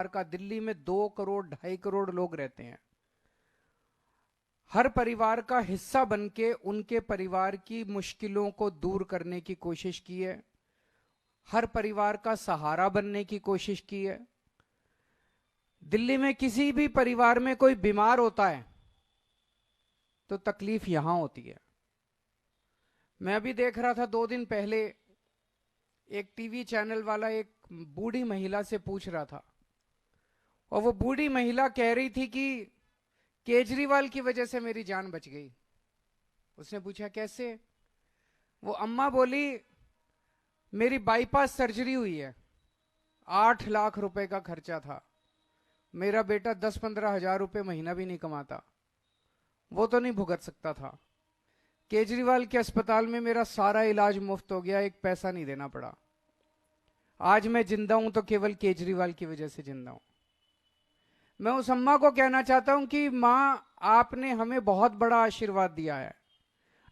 का दिल्ली में 2 करोड़ 2.5 करोड़ लोग रहते हैं। हर परिवार का हिस्सा बनके उनके परिवार की मुश्किलों को दूर करने की कोशिश की है, हर परिवार का सहारा बनने की कोशिश की है। दिल्ली में किसी भी परिवार में कोई बीमार होता है तो तकलीफ यहां होती है। मैं अभी देख रहा था 2 दिन पहले, एक टीवी चैनल वाला एक बूढ़ी महिला से पूछ रहा था, और वो बूढ़ी महिला कह रही थी कि केजरीवाल की वजह से मेरी जान बच गई। उसने पूछा कैसे? वो अम्मा बोली मेरी बाईपास सर्जरी हुई है, 8 लाख रुपए का खर्चा था, मेरा बेटा 10-15 हजार रुपए महीना भी नहीं कमाता, वो तो नहीं भुगत सकता था। केजरीवाल के अस्पताल में मेरा सारा इलाज मुफ्त हो गया, एक पैसा नहीं देना पड़ा। आज मैं जिंदा हूं तो केवल केजरीवाल की वजह से जिंदा हूं। मैं उस अम्मा को कहना चाहता हूं कि मां, आपने हमें बहुत बड़ा आशीर्वाद दिया है,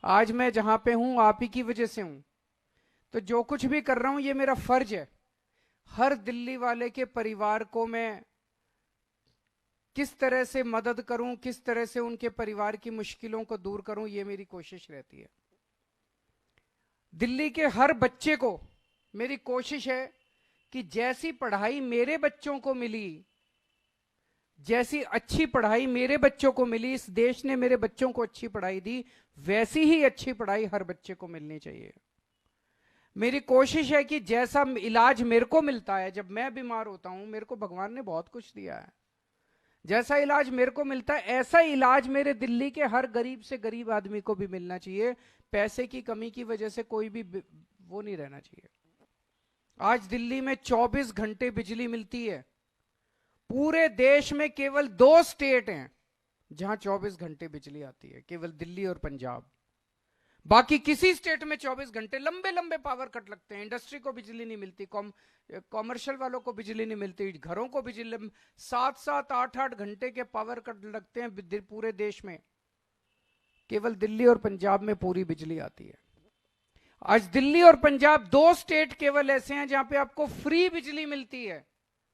आज मैं जहां पे हूं आप ही की वजह से हूं। तो जो कुछ भी कर रहा हूं ये मेरा फर्ज है, हर दिल्ली वाले के परिवार को मैं किस तरह से मदद करूं, किस तरह से उनके परिवार की मुश्किलों को दूर करूं, ये मेरी कोशिश रहती है। दिल्ली के हर बच्चे को मेरी कोशिश है कि जैसी पढ़ाई मेरे बच्चों को मिली, जैसी अच्छी पढ़ाई मेरे बच्चों को मिली, इस देश ने मेरे बच्चों को अच्छी पढ़ाई दी, वैसी ही अच्छी पढ़ाई हर बच्चे को मिलनी चाहिए। मेरी कोशिश है कि जैसा इलाज मेरे को मिलता है जब मैं बीमार होता हूं, मेरे को भगवान ने बहुत कुछ दिया है, जैसा इलाज मेरे को मिलता है ऐसा इलाज मेरे दिल्ली के हर गरीब से गरीब आदमी को भी मिलना चाहिए। पैसे की कमी की वजह से कोई भी वो नहीं रहना चाहिए। आज दिल्ली में 24 घंटे बिजली मिलती है। पूरे देश में केवल 2 स्टेट हैं जहां 24 घंटे बिजली आती है, केवल दिल्ली और पंजाब। बाकी किसी स्टेट में 24 घंटे लंबे लंबे पावर कट लगते हैं, इंडस्ट्री को बिजली नहीं मिलती, कॉमर्शियल वालों को बिजली नहीं मिलती, घरों को बिजली 7-7 8-8 घंटे के पावर कट लगते हैं पूरे देश में। केवल दिल्ली और पंजाब में पूरी बिजली आती है। आज दिल्ली और पंजाब 2 स्टेट केवल ऐसे हैं जहां पे आपको फ्री बिजली मिलती है।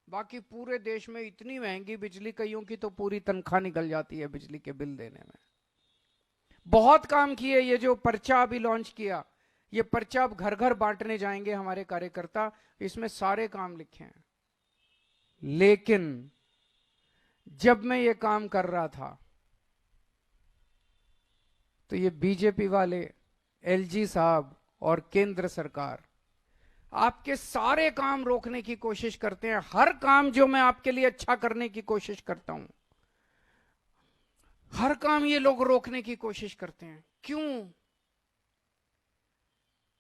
बाकी पूरे देश में इतनी महंगी बिजली, कईयों की तो पूरी तनख्वाह निकल जाती है बिजली के बिल देने में। बहुत काम किए। ये जो पर्चा अभी लॉन्च किया, ये पर्चा अब घर घर बांटने जाएंगे हमारे कार्यकर्ता, इसमें सारे काम लिखे हैं। लेकिन जब मैं ये काम कर रहा था तो ये बीजेपी वाले, एलजी साहब और केंद्र सरकार आपके सारे काम रोकने की कोशिश करते हैं। हर काम जो मैं आपके लिए अच्छा करने की कोशिश करता हूं, हर काम ये लोग रोकने की कोशिश करते हैं। क्यों?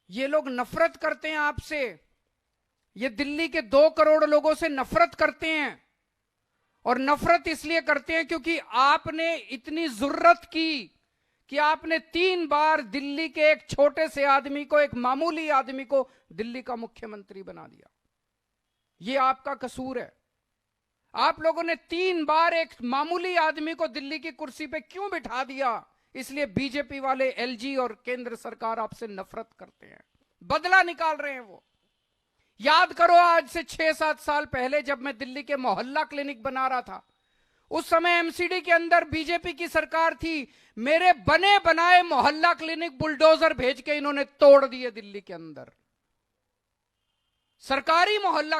ये लोग नफरत करते हैं आपसे। ये दिल्ली के 2 करोड़ लोगों से नफरत करते हैं, और नफरत इसलिए करते हैं क्योंकि आपने इतनी जुर्रत की कि आपने 3 बार दिल्ली के एक छोटे से आदमी को, एक मामूली आदमी को दिल्ली का मुख्यमंत्री बना दिया। यह आपका कसूर है। आप लोगों ने 3 बार एक मामूली आदमी को दिल्ली की कुर्सी पे क्यों बिठा दिया? इसलिए बीजेपी वाले, एलजी और केंद्र सरकार आपसे नफरत करते हैं, बदला निकाल रहे हैं वो। याद करो, आज से 6-7 साल पहले जब मैं दिल्ली के मोहल्ला क्लिनिक बना रहा था, उस समय एमसीडी के अंदर बीजेपी की सरकार थी। मेरे बने बनाए मोहल्ला क्लिनिक बुलडोजर भेज के इन्होंने तोड़ दिए दिल्ली के अंदर। सरकारी मोहल्ला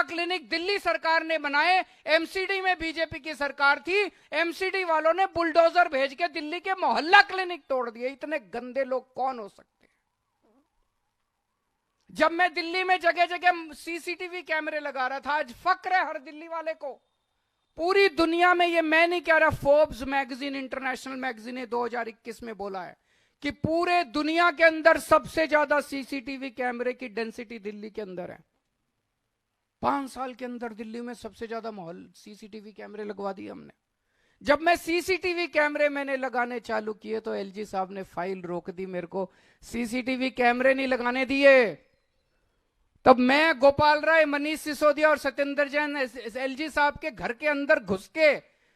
क्लिनिक दिल्ली सरकार ने बनाए, एमसीडी में बीजेपी की सरकार थी, एमसीडी वालों ने बुलडोजर भेज के दिल्ली के मोहल्ला क्लिनिक तोड़ दिए। इतने गंदे लोग कौन हो सकते हैं? जब मैं दिल्ली में जगह जगह सीसीटीवी कैमरे लगा रहा था, आज फक्र है हर दिल्ली वाले को। पूरी दुनिया में, ये मैं नहीं कह रहा, फोर्ब्स मैगजीन, इंटरनेशनल मैगजीन ने 2021 में बोला है कि पूरे दुनिया के अंदर सबसे ज्यादा सीसीटीवी कैमरे की डेंसिटी दिल्ली के अंदर है। 5 साल के अंदर दिल्ली में सबसे ज्यादा सीसीटीवी कैमरे लगवा दिए हमने। जब मैं सीसीटीवी कैमरे मैंने लगाने चालू किए तो एलजी साहब ने फाइल रोक दी, मेरे को सीसीटीवी कैमरे नहीं लगाने दिए। तब मैं, गोपाल राय, मनीष सिसोदिया और सत्येंद्र जैन एलजी साहब के घर के अंदर घुस के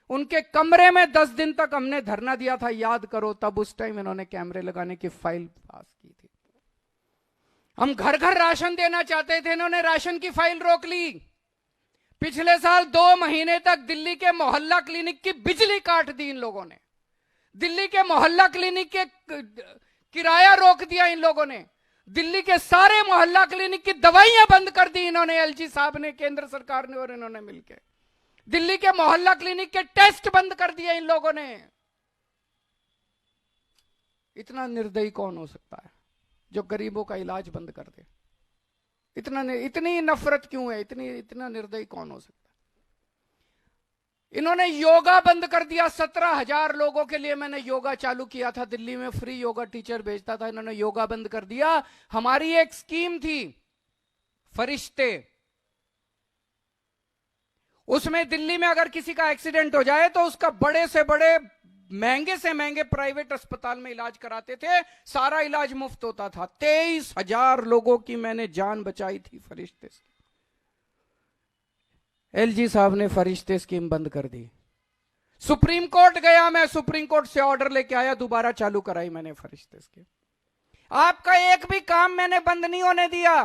उनके कमरे में 10 दिन तक हमने धरना दिया था, याद करो। तब उस टाइम इन्होंने कैमरे लगाने की फाइल पास की थी। हम घर घर राशन देना चाहते थे, इन्होंने राशन की फाइल रोक ली। पिछले साल 2 महीने तक दिल्ली के मोहल्ला क्लिनिक की बिजली काट दी इन लोगों ने। दिल्ली के मोहल्ला क्लिनिक के किराया रोक दिया इन लोगों ने। दिल्ली के सारे मोहल्ला क्लिनिक की दवाइयां बंद कर दी इन्होंने, एलजी साहब ने, केंद्र सरकार ने और इन्होंने मिलकर। दिल्ली के मोहल्ला क्लिनिक के टेस्ट बंद कर दिए इन लोगों ने। इतना निर्दयी कौन हो सकता है जो गरीबों का इलाज बंद कर दे? इतनी नफरत क्यों है? इतना निर्दयी कौन हो सकता है? इन्होंने योगा बंद कर दिया। 17,000 लोगों के लिए मैंने योगा चालू किया था दिल्ली में, फ्री योगा टीचर भेजता था, इन्होंने योगा बंद कर दिया। हमारी एक स्कीम थी फरिश्ते, उसमें दिल्ली में अगर किसी का एक्सीडेंट हो जाए तो उसका बड़े से बड़े महंगे से महंगे प्राइवेट अस्पताल में इलाज कराते थे, सारा इलाज मुफ्त होता था। 23,000 लोगों की मैंने जान बचाई थी फरिश्ते से। एलजी साहब ने फरिश्ते स्कीम बंद कर दी। सुप्रीम कोर्ट गया मैं, सुप्रीम कोर्ट से ऑर्डर लेके आया, दोबारा चालू कराई मैंने फरिश्ते स्कीम। आपका एक भी काम मैंने बंद नहीं होने दिया।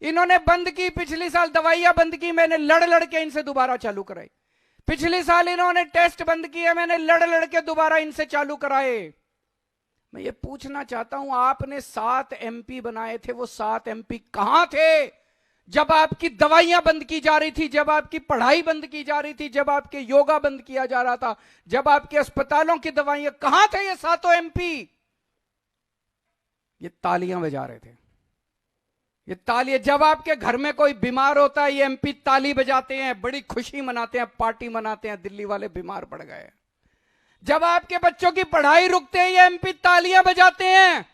इन्होंने बंद की, पिछली साल दवाइयां बंद की, मैंने लड़ लड़ के इनसे दोबारा चालू कराई। पिछले साल इन्होंने टेस्ट बंद किए, मैंने लड़ लड़ के दोबारा इनसे चालू कराए। मैं ये पूछना चाहता हूं, आपने 7 एमपी बनाए थे, वो 7 एमपी कहां थे जब आपकी दवाइयां बंद की जा रही थी, जब आपकी पढ़ाई बंद की जा रही थी, जब आपके योगा बंद किया जा रहा था, जब आपके अस्पतालों की दवाइयां? कहां थे ये 7 एमपी? ये तालियां बजा रहे थे, ये ताली। जब आपके घर में कोई बीमार होता है, ये एमपी ताली बजाते हैं, बड़ी खुशी मनाते हैं, पार्टी मनाते हैं, दिल्ली वाले बीमार पड़ गए। जब आपके बच्चों की पढ़ाई रुकते हैं, ये एमपी तालियां बजाते हैं,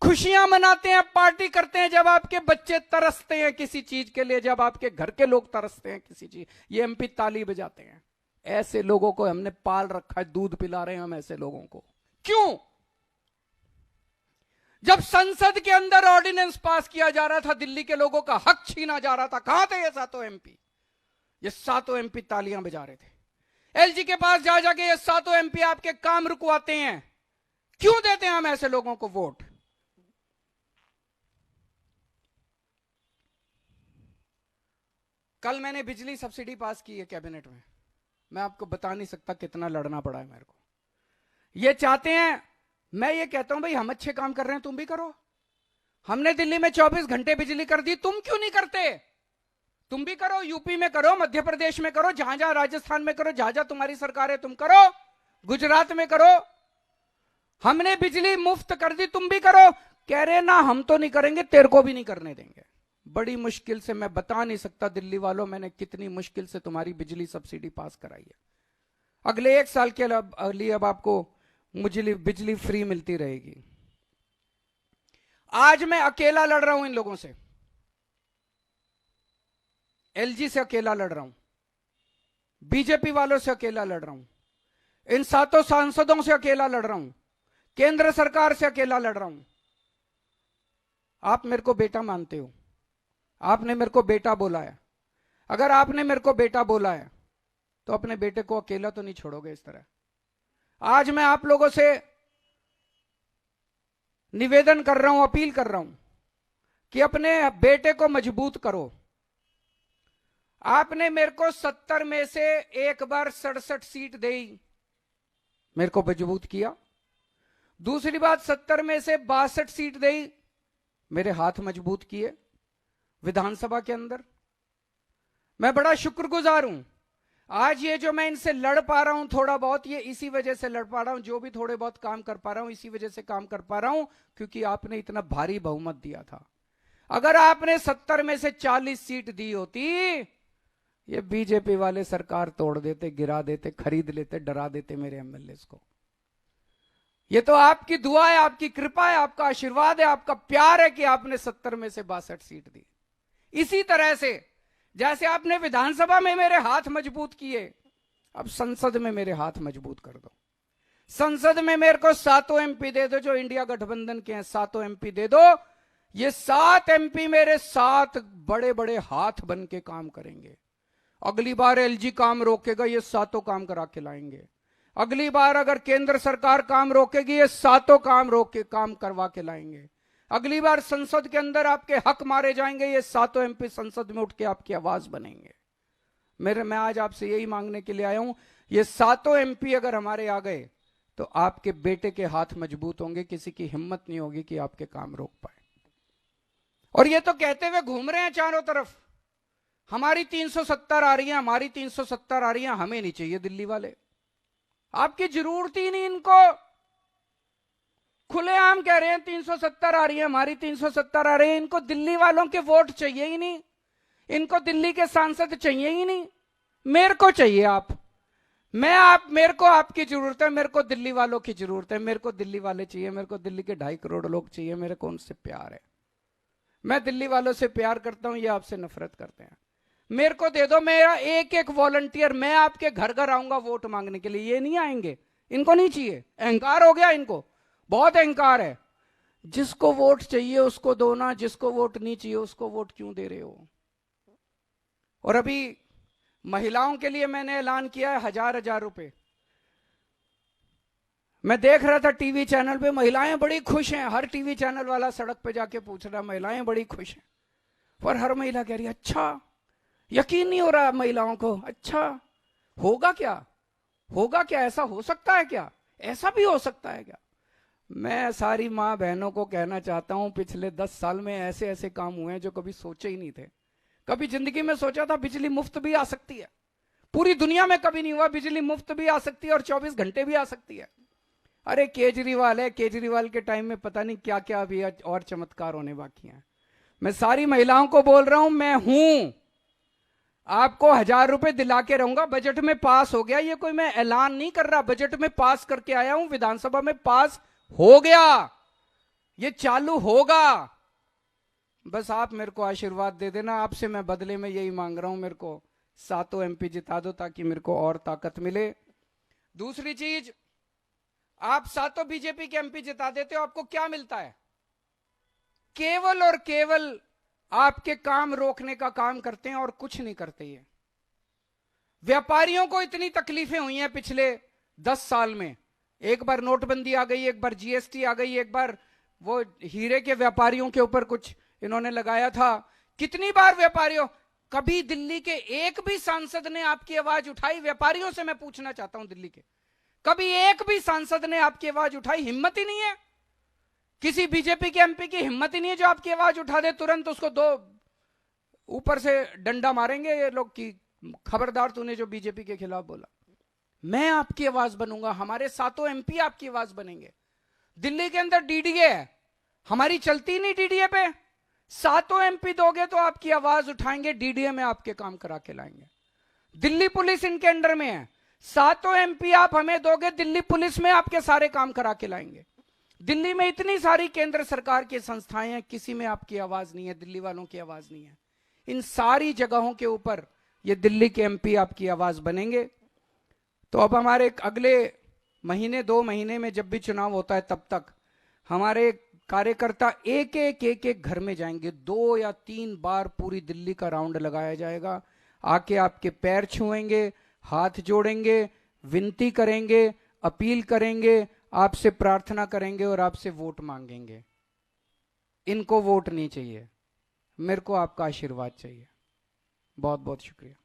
खुशियां मनाते हैं, पार्टी करते हैं। जब आपके बच्चे तरसते हैं किसी चीज के लिए, जब आपके घर के लोग तरसते हैं किसी चीज, ये एमपी ताली बजाते हैं। ऐसे लोगों को हमने पाल रखा है, दूध पिला रहे हैं हम ऐसे लोगों को। क्यों? जब संसद के अंदर ऑर्डिनेंस पास किया जा रहा था, दिल्ली के लोगों का हक छीना जा रहा था, कहां थे ये 7 एमपी? ये 7 एमपी तालियां बजा रहे थे। एलजी के पास जा जाके ये 7 एमपी आपके काम रुकवाते हैं। क्यों देते हैं हम ऐसे लोगों को वोट? कल मैंने बिजली सब्सिडी पास की है कैबिनेट में, मैं आपको बता नहीं सकता कितना लड़ना पड़ा है मेरे को। ये चाहते हैं, मैं ये कहता हूं भाई हम अच्छे काम कर रहे हैं, तुम भी करो। हमने दिल्ली में 24 घंटे बिजली कर दी, तुम क्यों नहीं करते? तुम भी करो, यूपी में करो, मध्य प्रदेश में करो, जहां जहां, राजस्थान में करो, जहां जहां तुम्हारी सरकार है तुम करो, गुजरात में करो। हमने बिजली मुफ्त कर दी, तुम भी करो। कह रहे ना हम तो नहीं करेंगे, तेरे को भी नहीं करने देंगे। बड़ी मुश्किल से, मैं बता नहीं सकता दिल्ली वालों मैंने कितनी मुश्किल से तुम्हारी बिजली सब्सिडी पास कराई है। अगले 1 साल के लिए अब आपको बिजली फ्री मिलती रहेगी। आज मैं अकेला लड़ रहा हूं इन लोगों से, एलजी से अकेला लड़ रहा हूं, बीजेपी वालों से अकेला लड़ रहा हूं, इन 7 सांसदों से अकेला लड़ रहा हूं, केंद्र सरकार से अकेला लड़ रहा हूं। आप मेरे को बेटा मानते हो, आपने मेरे को बेटा बोला है। अगर आपने मेरे को बेटा बोला है तो अपने बेटे को अकेला तो नहीं छोड़ोगे इस तरह। आज मैं आप लोगों से निवेदन कर रहा हूं, अपील कर रहा हूं कि अपने बेटे को मजबूत करो। आपने मेरे को 70 में से एक बार 67 सीट दी, मेरे को मजबूत किया। दूसरी बात, 70 में से 62 सीट दी, मेरे हाथ मजबूत किए विधानसभा के अंदर। मैं बड़ा शुक्रगुजार हूं। आज ये जो मैं इनसे लड़ पा रहा हूं थोड़ा बहुत, ये इसी वजह से लड़ पा रहा हूं। जो भी थोड़े बहुत काम कर पा रहा हूं, इसी वजह से काम कर पा रहा हूं क्योंकि आपने इतना भारी बहुमत दिया था। अगर आपने 70 में से 40 सीट दी होती, ये बीजेपी वाले सरकार तोड़ देते, गिरा देते, खरीद लेते, डरा देते मेरे एमएलए को। ये तो आपकी दुआ है, आपकी कृपा है, आपका आशीर्वाद है, आपका प्यार है कि आपने 70 में से 62 सीट दी। इसी तरह से जैसे आपने विधानसभा में मेरे हाथ मजबूत किए, अब संसद में मेरे हाथ मजबूत कर दो। संसद में मेरे को 7 एमपी दे दो, जो इंडिया गठबंधन के हैं, 7 एमपी दे दो। ये 7 एमपी मेरे 7 बड़े बड़े हाथ बन के काम करेंगे। अगली बार एलजी काम रोकेगा, ये 7 काम करा के लाएंगे। अगली बार अगर केंद्र सरकार काम रोकेगी, ये 7 काम रोक के काम करवा के लाएंगे। अगली बार संसद के अंदर आपके हक मारे जाएंगे, ये सातों एमपी संसद में उठ के आपकी आवाज बनेंगे। मैं आज आपसे यही मांगने के लिए आया हूं, ये सातों एमपी अगर हमारे आ गए तो आपके बेटे के हाथ मजबूत होंगे, किसी की हिम्मत नहीं होगी कि आपके काम रोक पाए। और ये तो कहते हुए घूम रहे हैं चारों तरफ, हमारी 370 आ रही है, हमारी 370 आ रही है, हमें नहीं चाहिए दिल्ली वाले, आपकी जरूरत ही नहीं इनको। खुलेआम कह रहे हैं 370 आ रही है, हमारी 370 आ रही है, इनको दिल्ली वालों के वोट चाहिए ही नहीं, इनको दिल्ली के सांसद चाहिए ही नहीं, मेरे को चाहिए आप, मेरे को आपकी जरूरत है, मेरे को दिल्ली वालों की जरूरत है, मेरे को दिल्ली वाले चाहिए, मेरे को दिल्ली के 2.5 करोड़ लोग चाहिए, मेरे को उनसे प्यार है, मैं दिल्ली वालों से प्यार करता हूं, ये आपसे नफरत करते हैं। मेरे को दे दो, मेरा एक एक वॉलंटियर, मैं आपके घर घर आऊंगा वोट मांगने के लिए, ये नहीं आएंगे, इनको नहीं चाहिए, अहंकार हो गया इनको, बहुत अहंकार है। जिसको वोट चाहिए उसको दो ना, जिसको वोट नहीं चाहिए उसको वोट क्यों दे रहे हो। और अभी महिलाओं के लिए मैंने ऐलान किया है 1000 रुपए। मैं देख रहा था टीवी चैनल पे, महिलाएं बड़ी खुश हैं, हर टीवी चैनल वाला सड़क पे जाके पूछ रहा, महिलाएं बड़ी खुश हैं, पर हर महिला कह रही अच्छा, यकीन नहीं हो रहा महिलाओं को, अच्छा होगा क्या, होगा क्या, ऐसा हो सकता है क्या, ऐसा भी हो सकता है क्या। मैं सारी माँ बहनों को कहना चाहता हूं, पिछले 10 साल में ऐसे ऐसे काम हुए हैं जो कभी सोचे ही नहीं थे। कभी जिंदगी में सोचा था बिजली मुफ्त भी आ सकती है, पूरी दुनिया में कभी नहीं हुआ, बिजली मुफ्त भी आ सकती है और 24 घंटे भी आ सकती है। अरे केजरीवाल है, केजरीवाल के टाइम में पता नहीं क्या क्या अभी और चमत्कार होने बाकी हैं। मैं सारी महिलाओं को बोल रहा हूं, मैं हूं, आपको 1000 रुपए दिला के रहूंगा। बजट में पास हो गया, ये कोई मैं ऐलान नहीं कर रहा, बजट में पास करके आया हूं, विधानसभा में पास हो गया, ये चालू होगा। बस आप मेरे को आशीर्वाद दे देना, आपसे मैं बदले में यही मांग रहा हूं, मेरे को सातों एमपी जिता दो ताकि मेरे को और ताकत मिले। दूसरी चीज, आप सातों बीजेपी के एमपी जिता देते हो, आपको क्या मिलता है, केवल और केवल आपके काम रोकने का काम करते हैं और कुछ नहीं करते। ये व्यापारियों को इतनी तकलीफें हुई हैं पिछले 10 साल में, एक बार नोटबंदी आ गई, एक बार जीएसटी आ गई, एक बार वो हीरे के व्यापारियों के ऊपर कुछ इन्होंने लगाया था, कितनी बार व्यापारियों, कभी दिल्ली के एक भी सांसद ने आपकी आवाज उठाई, व्यापारियों से मैं पूछना चाहता हूं दिल्ली के, कभी एक भी सांसद ने आपकी आवाज उठाई, हिम्मत ही नहीं है, किसी बीजेपी के एमपी की हिम्मत ही नहीं है जो आपकी आवाज उठा दे, तुरंत उसको 2 ऊपर से डंडा मारेंगे ये लोग की, खबरदार तूने जो बीजेपी के खिलाफ बोला। मैं आपकी आवाज बनूंगा, हमारे सातों एमपी आपकी आवाज बनेंगे। दिल्ली के अंदर डीडीए है, हमारी चलती नहीं डीडीए पे, सातों एमपी दोगे तो आपकी आवाज उठाएंगे, डीडीए में आपके काम करा के लाएंगे। दिल्ली पुलिस इनके अंडर में है, सातों एमपी आप हमें दोगे, दिल्ली पुलिस में आपके सारे काम करा के लाएंगे। दिल्ली में इतनी सारी केंद्र सरकार की संस्थाएं हैं, किसी में आपकी आवाज नहीं है, दिल्ली वालों की आवाज नहीं है। इन सारी जगहों के ऊपर ये दिल्ली के एमपी आपकी आवाज बनेंगे। तो अब हमारे अगले महीने 2 महीने में जब भी चुनाव होता है, तब तक हमारे कार्यकर्ता एक एक घर में जाएंगे, 2 या 3 बार पूरी दिल्ली का राउंड लगाया जाएगा, आके आपके पैर छुएंगे, हाथ जोड़ेंगे, विनती करेंगे, अपील करेंगे, आपसे प्रार्थना करेंगे और आपसे वोट मांगेंगे। इनको वोट नहीं चाहिए, मेरे को आपका आशीर्वाद चाहिए। बहुत बहुत शुक्रिया।